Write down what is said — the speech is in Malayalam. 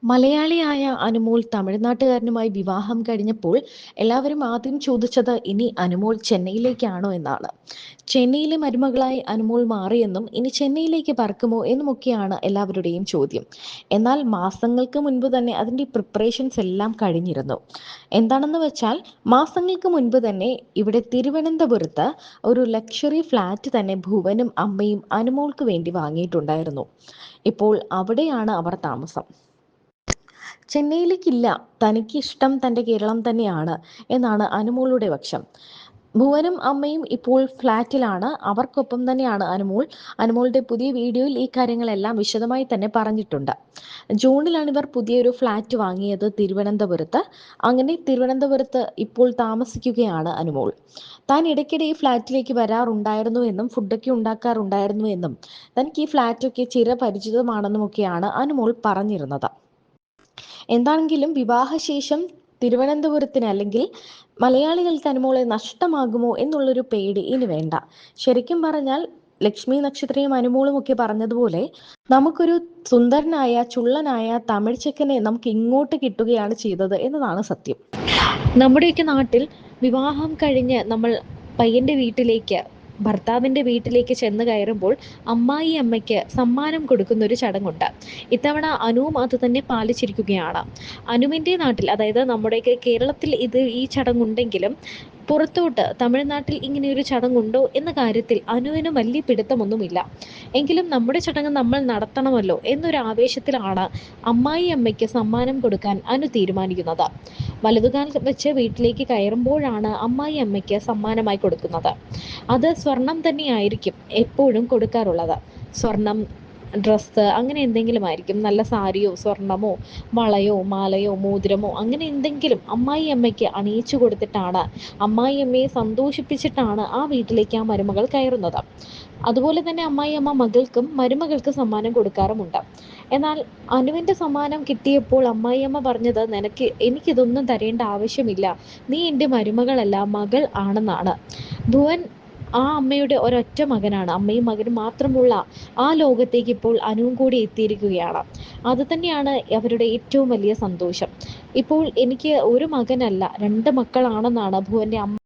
മലയാളിയായ അനുമോൾ തമിഴ്നാട്ടുകാരനുമായി വിവാഹം കഴിഞ്ഞപ്പോൾ എല്ലാവരും ആദ്യം ചോദിച്ചത് ഇനി അനുമോൾ ചെന്നൈയിലേക്കാണോ എന്നാണ്. ചെന്നൈയിലെ മരുമകളായി അനുമോൾ മാറിയെന്നും ഇനി ചെന്നൈയിലേക്ക് പറക്കുമോ എന്നുമൊക്കെയാണ് എല്ലാവരുടെയും ചോദ്യം. എന്നാൽ മാസങ്ങൾക്ക് മുൻപ് തന്നെ അതിൻ്റെ പ്രിപ്പറേഷൻസ് എല്ലാം കഴിഞ്ഞിരുന്നു. എന്താണെന്ന് വെച്ചാൽ മാസങ്ങൾക്ക് മുൻപ് തന്നെ ഇവിടെ തിരുവനന്തപുരത്ത് ഒരു ലക്ഷറി ഫ്ലാറ്റ് തന്നെ ഭുവനും അമ്മയും അനുമോൾക്ക് വേണ്ടി വാങ്ങിയിട്ടുണ്ടായിരുന്നു. ഇപ്പോൾ അവിടെയാണ് അവർ താമസം. ചെന്നൈയിലേക്കില്ല, തനിക്കിഷ്ടം തൻ്റെ കേരളം തന്നെയാണ് എന്നാണ് അനുമോളുടെ പക്ഷം. ഭുവനും അമ്മയും ഇപ്പോൾ ഫ്ലാറ്റിലാണ്. അവർക്കൊപ്പം തന്നെയാണ് അനുമോൾ. അനുമോളുടെ പുതിയ വീഡിയോയിൽ ഈ കാര്യങ്ങളെല്ലാം വിശദമായി തന്നെ പറഞ്ഞിട്ടുണ്ട്. ജൂണിലാണ് ഇവർ പുതിയൊരു ഫ്ലാറ്റ് വാങ്ങിയത് തിരുവനന്തപുരത്ത്. അങ്ങനെ തിരുവനന്തപുരത്ത് ഇപ്പോൾ താമസിക്കുകയാണ് അനുമോൾ. താൻ ഇടയ്ക്കിടെ ഈ ഫ്ലാറ്റിലേക്ക് വരാറുണ്ടായിരുന്നു എന്നും ഫുഡൊക്കെ ഉണ്ടാക്കാറുണ്ടായിരുന്നു എന്നും തനിക്ക് ഈ ഫ്ലാറ്റൊക്കെ ചിരപരിചിതമാണെന്നുമൊക്കെയാണ് അനുമോൾ പറഞ്ഞിരുന്നത്. എന്താണെങ്കിലും വിവാഹശേഷം തിരുവനന്തപുരത്തിന് അല്ലെങ്കിൽ മലയാളികൾക്ക് അനുമോളെ നഷ്ടമാകുമോ എന്നുള്ളൊരു പേടി ഇനി വേണ്ട. ശരിക്കും പറഞ്ഞാൽ ലക്ഷ്മി നക്ഷത്രയും അനുമോളും ഒക്കെ പറഞ്ഞതുപോലെ നമുക്കൊരു സുന്ദരനായ ചുള്ളനായ തമിഴ് ചെക്കനെ നമുക്ക് ഇങ്ങോട്ട് കിട്ടുകയാണ് ചെയ്തത് എന്നതാണ് സത്യം. നമ്മുടെയൊക്കെ നാട്ടിൽ വിവാഹം കഴിഞ്ഞ് നമ്മൾ പയ്യന്റെ വീട്ടിലേക്ക് ഭർത്താവിൻ്റെ വീട്ടിലേക്ക് ചെന്ന് കയറുമ്പോൾ അമ്മായി അമ്മയ്ക്ക് സമ്മാനം കൊടുക്കുന്ന ഒരു ചടങ്ങുണ്ട്. ഇത്തവണ അനുവും അത് തന്നെ പാലിച്ചിരിക്കുകയാണ്. അനുവിൻ്റെ നാട്ടിൽ, അതായത് നമ്മുടെയൊക്കെ കേരളത്തിൽ ഈ ചടങ്ങുണ്ടെങ്കിലും പുറത്തോട്ട് തമിഴ്നാട്ടിൽ ഇങ്ങനെയൊരു ചടങ്ങുണ്ടോ എന്ന കാര്യത്തിൽ അനുവിന് വലിയ പിടുത്തമൊന്നുമില്ല. എങ്കിലും നമ്മുടെ ചടങ്ങ് നമ്മൾ നടത്തണമല്ലോ എന്നൊരു ആവേശത്തിലാണ് അമ്മായി അമ്മയ്ക്ക് സമ്മാനം കൊടുക്കാൻ അനു തീരുമാനിക്കുന്നത്. വലതുകാൽ വെച്ച് വീട്ടിലേക്ക് കയറുമ്പോഴാണ് അമ്മായി അമ്മയ്ക്ക് സമ്മാനമായി കൊടുക്കുന്നത്. അത് സ്വർണം തന്നെയായിരിക്കും എപ്പോഴും കൊടുക്കാറുള്ളത്. സ്വർണം, ഡ്രസ്സ്, അങ്ങനെ എന്തെങ്കിലും ആയിരിക്കും. നല്ല സാരിയോ സ്വർണമോ വളയോ മാലയോ മോതിരമോ അങ്ങനെ എന്തെങ്കിലും അമ്മായി അമ്മയ്ക്ക് അണിയിച്ചു കൊടുത്തിട്ടാണ്, അമ്മായി അമ്മയെ സന്തോഷിപ്പിച്ചിട്ടാണ് ആ വീട്ടിലേക്ക് ആ മരുമകൾ കയറുന്നത്. അതുപോലെ തന്നെ അമ്മായി അമ്മ മകൾക്കും മരുമകൾക്ക് സമ്മാനം കൊടുക്കാറുമുണ്ട്. എന്നാൽ അനുവിൻ്റെ സമ്മാനം കിട്ടിയപ്പോൾ അമ്മായിയമ്മ പറഞ്ഞത്, എനിക്കിതൊന്നും തരേണ്ട ആവശ്യമില്ല, നീ എൻ്റെ മരുമകളല്ല മകൾ ആണെന്നാണ്. ഭുവൻ ആ അമ്മയുടെ ഒരൊറ്റ മകനാണ്. അമ്മയും മകനും മാത്രമുള്ള ആ ലോകത്തേക്ക് ഇപ്പോൾ അനുവും കൂടി എത്തിയിരിക്കുകയാണ്. അത് തന്നെയാണ് അവരുടെ ഏറ്റവും വലിയ സന്തോഷം. ഇപ്പോൾ എനിക്ക് ഒരു മകനല്ല 2 മക്കളാണെന്നാണ് ഭുവൻ്റെ അമ്മ